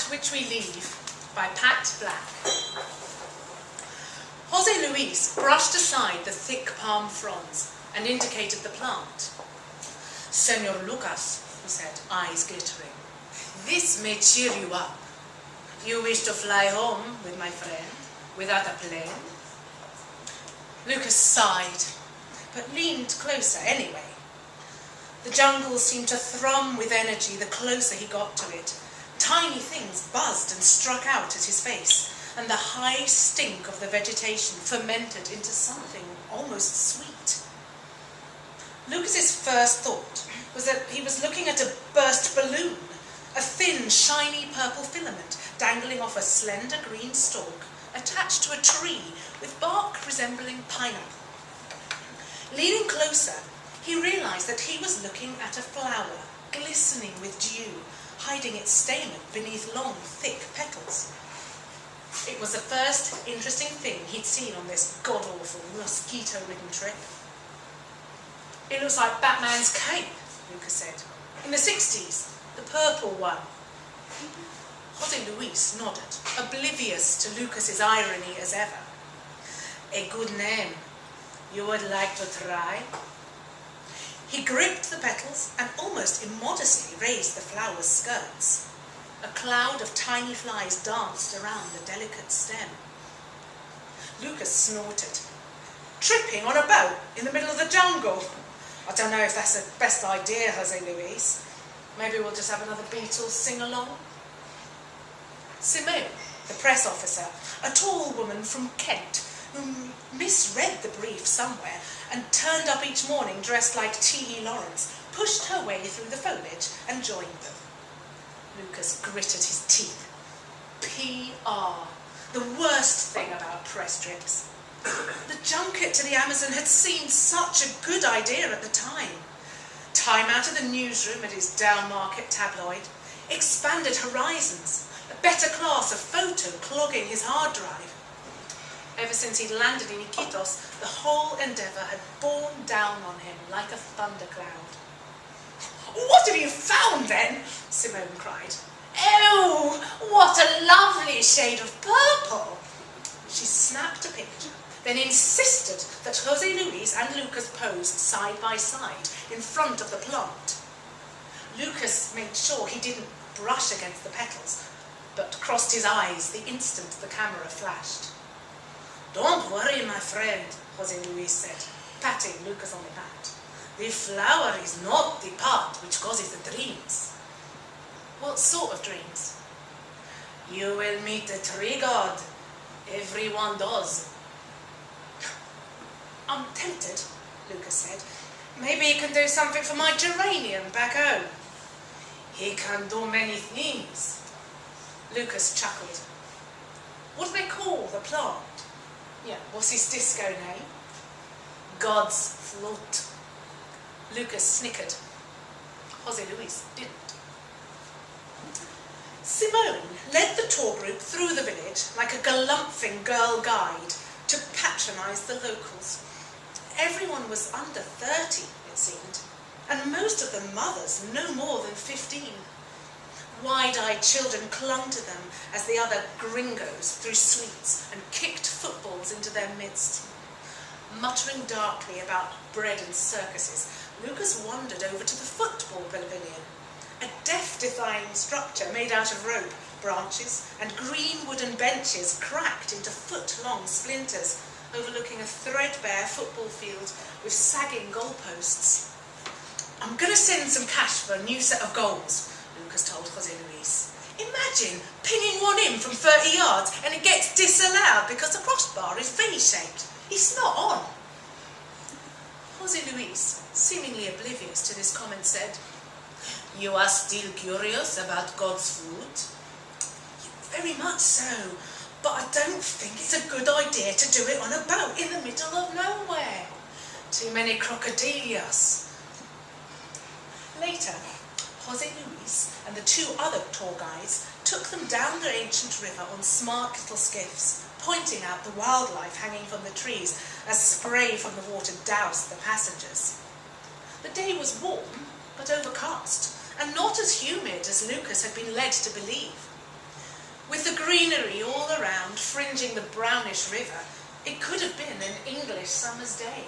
which we leave by Pat Black. Jose Luis brushed aside the thick palm fronds and indicated the plant. "Senor Lucas," he said, eyes glittering, "this may cheer you up. You wish to fly home with my friend, without a plane?" Lucas sighed, but leaned closer anyway. The jungle seemed to thrum with energy the closer he got to it. Tiny things buzzed and struck out at his face, and the high stink of the vegetation fermented into something almost sweet. Lucas's first thought was that he was looking at a burst balloon, a thin, shiny purple filament dangling off a slender green stalk attached to a tree with bark resembling pineapple. Leaning closer, he realized that he was looking at a flower, glistening with dew, hiding its stamen beneath long, thick petals. It was the first interesting thing he'd seen on this god-awful, mosquito-ridden trip. "It looks like Batman's cape," Lucas said. "In the 60s, the purple one." Jose Luis nodded, oblivious to Lucas's irony as ever. "A good name. You would like to try?" He gripped the petals and almost immodestly raised the flower's skirts. A cloud of tiny flies danced around the delicate stem. Lucas snorted. "Tripping on a boat in the middle of the jungle? I don't know if that's the best idea, Jose Luis. Maybe we'll just have another Beatles sing-along." Simone, the press officer, a tall woman from Kent, who misread the brief somewhere and turned up each morning dressed like T.E. Lawrence, pushed her way through the foliage and joined them. Lucas gritted his teeth. PR, the worst thing about press trips. The junket to the Amazon had seemed such a good idea at the time. Time out of the newsroom at his down-market tabloid, expanded horizons, a better class of photo clogging his hard drive. Ever since he'd landed in Iquitos, the whole endeavour had borne down on him like a thundercloud. "What have you found, then?" Simone cried. "Oh, what a lovely shade of purple!" She snapped a picture, then insisted that Jose Luis and Lucas posed side by side in front of the plant. Lucas made sure he didn't brush against the petals, but crossed his eyes the instant the camera flashed. "Don't worry, my friend," Jose Luis said, patting Lucas on the back. "The flower is not the part which causes the dreams." "What sort of dreams?" "You will meet the tree god. Everyone does." "I'm tempted," Lucas said. "Maybe he can do something for my geranium back home." "He can do many things." Lucas chuckled. "What do they call the plant? Yeah, what's his disco name?" "God's flute." Lucas snickered. Jose Luis didn't. Simone led the tour group through the village like a galumphing girl guide to patronise the locals. Everyone was under 30, it seemed, and most of the mothers no more than 15. Wide-eyed children clung to them as the other gringos threw sweets and kicked footballs into their midst. Muttering darkly about bread and circuses, Lucas wandered over to the football pavilion, a death-defying structure made out of rope, branches, and green wooden benches cracked into foot-long splinters, overlooking a threadbare football field with sagging goalposts. "I'm going to send some cash for a new set of goals," Lucas told Jose Luis. "Imagine pinging one in from 30 yards and it gets disallowed because the crossbar is V-shaped. It's not on." Jose Luis, seemingly oblivious to this comment, said, "You are still curious about God's food?" "Very much so, but I don't think it's a good idea to do it on a boat in the middle of nowhere. Too many crocodilias." Later, Jose Luis and the two other tour guides took them down the ancient river on smart little skiffs, pointing out the wildlife hanging from the trees as spray from the water doused the passengers. The day was warm, but overcast, and not as humid as Lucas had been led to believe. With the greenery all around, fringing the brownish river, it could have been an English summer's day.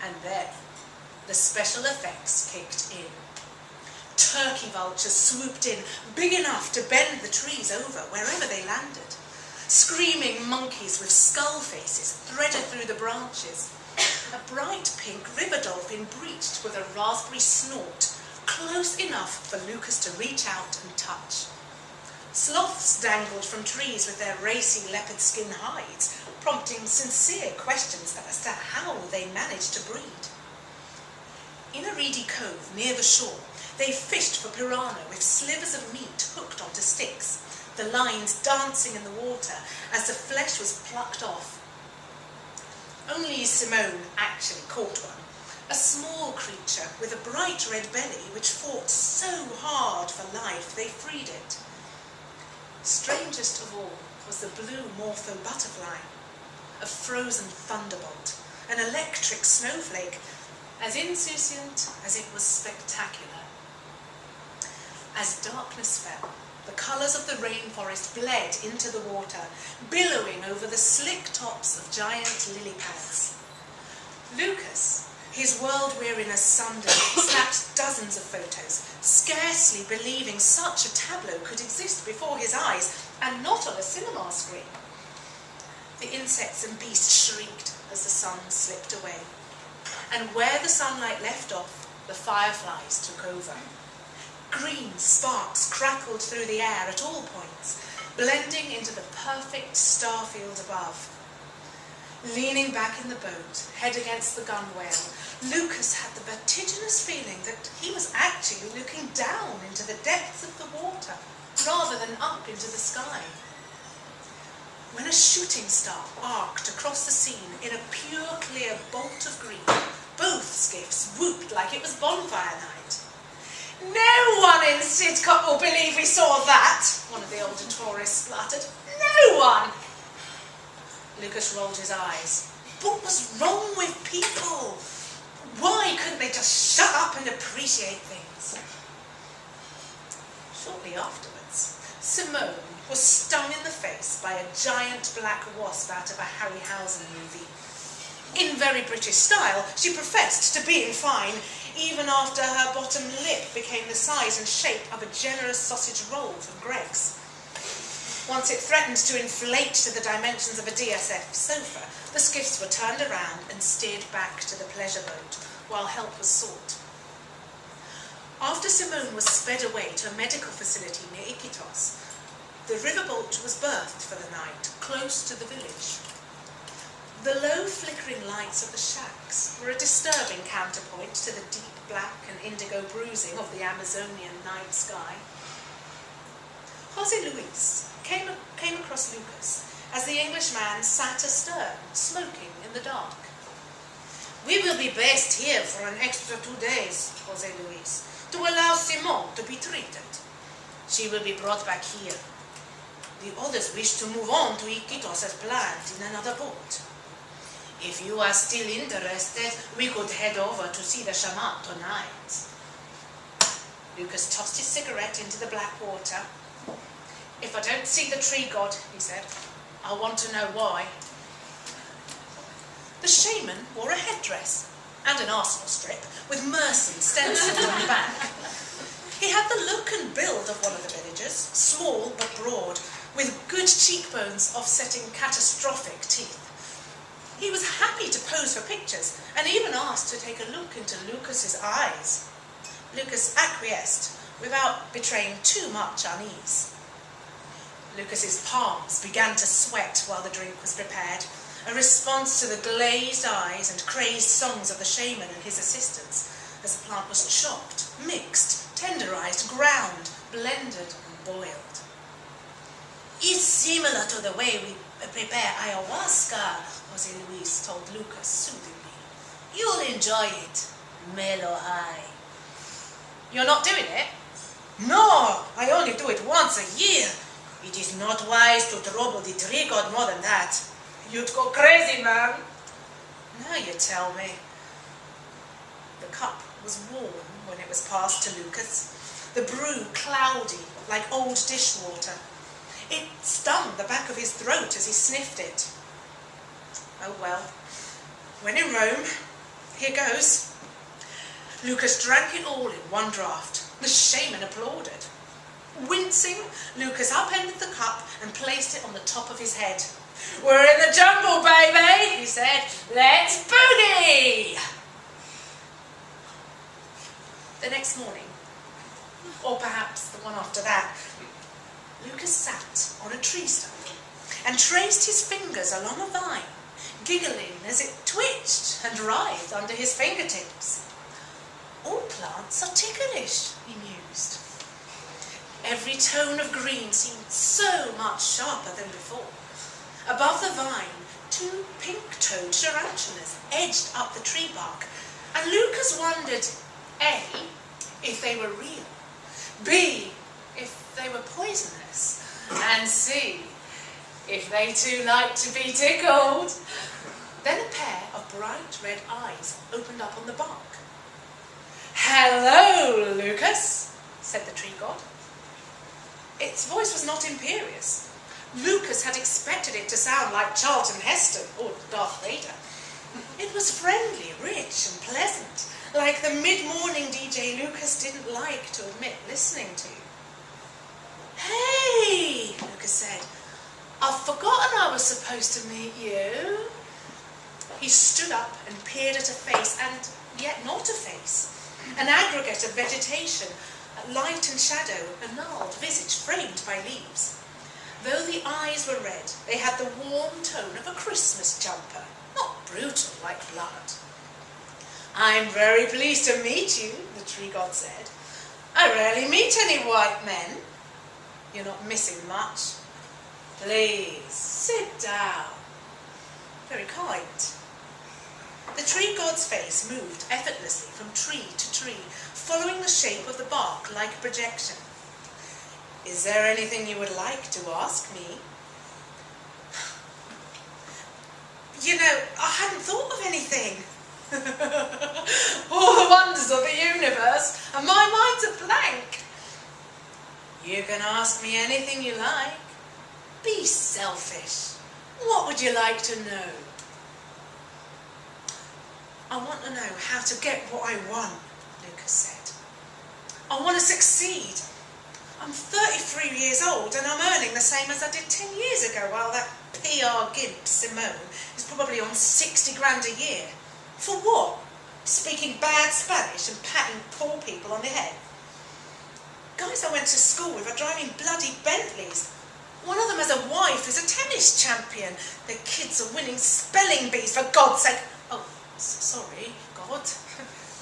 And then the special effects kicked in. Turkey vultures swooped in, big enough to bend the trees over wherever they landed. Screaming monkeys with skull faces threaded through the branches. A bright pink river dolphin breached with a raspberry snort, close enough for Lucas to reach out and touch. Sloths dangled from trees with their racy leopard skin hides, prompting sincere questions as to how they managed to breed. In a reedy cove near the shore, they fished for piranha with slivers of meat hooked onto sticks, the lines dancing in the water as the flesh was plucked off. Only Simone actually caught one, a small creature with a bright red belly which fought so hard for life they freed it. Strangest of all was the blue morpho butterfly, a frozen thunderbolt, an electric snowflake, as insouciant as it was spectacular. As darkness fell, the colours of the rainforest bled into the water, billowing over the slick tops of giant lily pads. Lucas, his world-weariness sundered, snapped dozens of photos, scarcely believing such a tableau could exist before his eyes, and not on a cinema screen. The insects and beasts shrieked as the sun slipped away, and where the sunlight left off, the fireflies took over. Green sparks crackled through the air at all points, blending into the perfect starfield above. Leaning back in the boat, head against the gunwale, Lucas had the vertiginous feeling that he was actually looking down into the depths of the water, rather than up into the sky. When a shooting star arced across the scene in a pure, clear bolt of green, both skiffs whooped like it was bonfire night. "No one in Sidcup will believe we saw that," one of the older tourists spluttered. "No one!" Lucas rolled his eyes. What was wrong with people? Why couldn't they just shut up and appreciate things? Shortly afterwards, Simone was stung in the face by a giant black wasp out of a Harryhausen movie. In very British style, she professed to being fine, even after her bottom lip became the size and shape of a generous sausage roll from Greg's. Once it threatened to inflate to the dimensions of a DSF sofa, the skiffs were turned around and steered back to the pleasure boat, while help was sought. After Simone was sped away to a medical facility near Iquitos, the riverboat was berthed for the night, close to the village. The low flickering lights of the shacks were a disturbing counterpoint to the deep black and indigo bruising of the Amazonian night sky. José Luis came across Lucas as the Englishman sat astern, smoking in the dark. "We will be based here for an extra 2 days, José Luis, to allow Simone to be treated. She will be brought back here. The others wish to move on to Iquitos as planned in another boat. If you are still interested, we could head over to see the shaman tonight." Lucas tossed his cigarette into the black water. "If I don't see the tree god," he said, "I want to know why." The shaman wore a headdress and an arsenal strip with Mercy stenciled on the back. He had the look and build of one of the villagers, small but broad, with good cheekbones offsetting catastrophic teeth. He was happy to pose for pictures and even asked to take a look into Lucas's eyes. Lucas acquiesced without betraying too much unease. Lucas's palms began to sweat while the drink was prepared, a response to the glazed eyes and crazed songs of the shaman and his assistants, as the plant was chopped, mixed, tenderized, ground, blended, and boiled. "It's similar to the way we prepare ayahuasca," José Luis told Lucas soothingly. "You'll enjoy it. Mellow high." "You're not doing it?" "No, I only do it once a year. It is not wise to trouble the tree god more than that. You'd go crazy, man." "Now you tell me." The cup was warm when it was passed to Lucas, the brew cloudy like old dishwater. It stung the back of his throat as he sniffed it. Oh well, when in Rome, here goes. Lucas drank it all in one draught. The shaman applauded. Wincing, Lucas upended the cup and placed it on the top of his head. "We're in the jungle, baby," he said. "Let's boogie!" The next morning, or perhaps the one after that, Lucas sat on a tree stump and traced his fingers along a vine, giggling as it twitched and writhed under his fingertips. "All plants are ticklish," he mused. Every tone of green seemed so much sharper than before. Above the vine, 2 pink-toed tarantulas edged up the tree bark, and Lucas wondered, A, if they were real, B, if they were poisonous, and C, if they too liked to be tickled. Then a pair of bright red eyes opened up on the bark. "Hello, Lucas," said the tree god. Its voice was not imperious. Lucas had expected it to sound like Charlton Heston or Darth Vader. It was friendly, rich and pleasant, like the mid-morning DJ Lucas didn't like to admit listening to. "Hey," Lucas said, "I've forgotten I was supposed to meet you." He stood up and peered at a face, and yet not a face, an aggregate of vegetation, light and shadow, a gnarled visage framed by leaves. Though the eyes were red, they had the warm tone of a Christmas jumper, not brutal like blood. "I'm very pleased to meet you," the tree god said. "I rarely meet any white men. You're not missing much. Please, sit down." Very kind. The tree god's face moved effortlessly from tree to tree, following the shape of the bark like a projection. "Is there anything you would like to ask me?" "You know, I hadn't thought of anything." "All the wonders of the universe, and my mind's a blank." "You can ask me anything you like. Be selfish. What would you like to know?" "I want to know how to get what I want," Lucas said. "I want to succeed. I'm 33 years old and I'm earning the same as I did 10 years ago, while that PR gimp, Simone, is probably on 60 grand a year. For what? Speaking bad Spanish and patting poor people on the head. Guys I went to school with are driving bloody Bentleys. One of them has a wife who's a tennis champion. Their kids are winning spelling bees, for God's sake. Oh, sorry, God.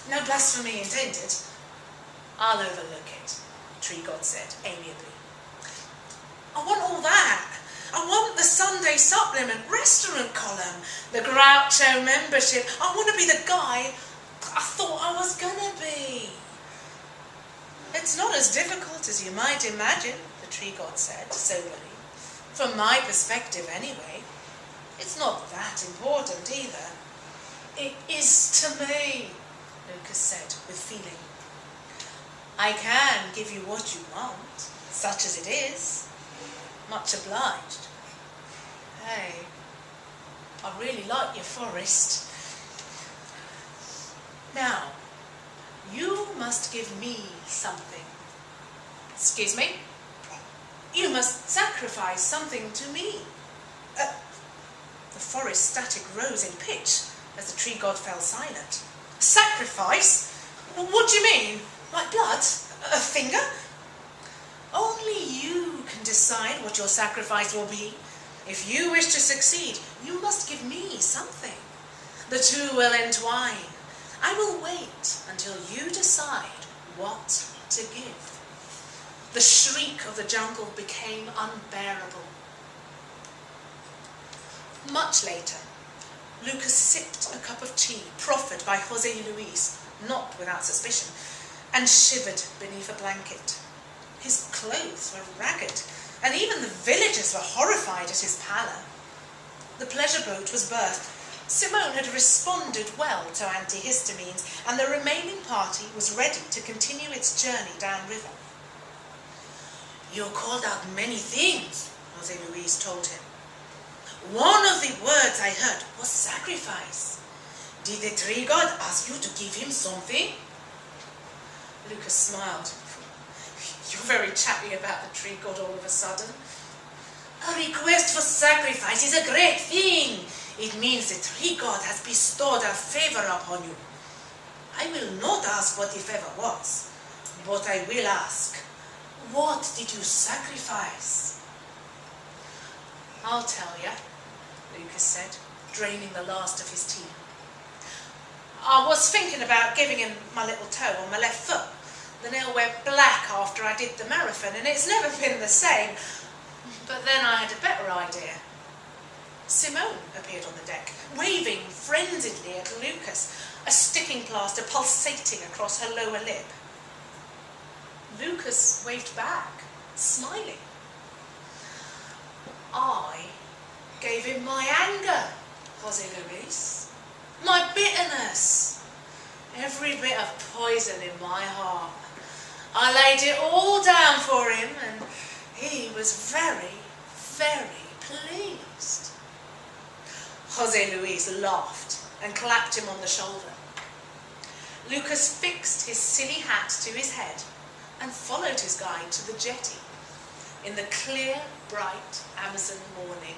No blasphemy intended. I'll overlook it, tree god said amiably. "I want all that. I want the Sunday supplement restaurant column, the Groucho membership. I want to be the guy I thought I was gonna be." "It's not as difficult as you might imagine," the tree god said soberly. "From my perspective anyway. It's not that important either." "It is to me," Lucas said with feeling. "I can give you what you want, such as it is. Much obliged. Hey, I really like your forest. Now, you must give me something." "Excuse me?" "You must sacrifice something to me." The forest static rose in pitch as the tree god fell silent. "Sacrifice? What do you mean? Like blood? A finger?" "Only you can decide what your sacrifice will be. If you wish to succeed, you must give me something. The two will entwine. I will wait until you decide what to give." The shriek of the jungle became unbearable. Much later, Lucas sipped a cup of tea proffered by Jose Luis, not without suspicion, and shivered beneath a blanket. His clothes were ragged, and even the villagers were horrified at his pallor. The pleasure boat was berthed. Simone had responded well to antihistamines, and the remaining party was ready to continue its journey downriver. "You're called out many things," Jose Luis told him. One of the words I heard was sacrifice. Did the tree god ask you to give him something? Lucas smiled. You're very chatty about the tree god all of a sudden. A request for sacrifice is a great thing. It means the tree god has bestowed a favor upon you. I will not ask what the favor was, but I will ask, what did you sacrifice? I'll tell you, Lucas said, draining the last of his tea. I was thinking about giving him my little toe on my left foot. The nail went black after I did the marathon, and it's never been the same. But then I had a better idea. Simone appeared on the deck, waving frenziedly at Lucas, a sticking plaster pulsating across her lower lip. Lucas waved back, smiling. I gave him my anger, Jose Luis, my bitterness, every bit of poison in my heart. I laid it all down for him, and he was very, very pleased. Jose Luis laughed and clapped him on the shoulder. Lucas fixed his silly hat to his head and followed his guide to the jetty in the clear, bright Amazon morning.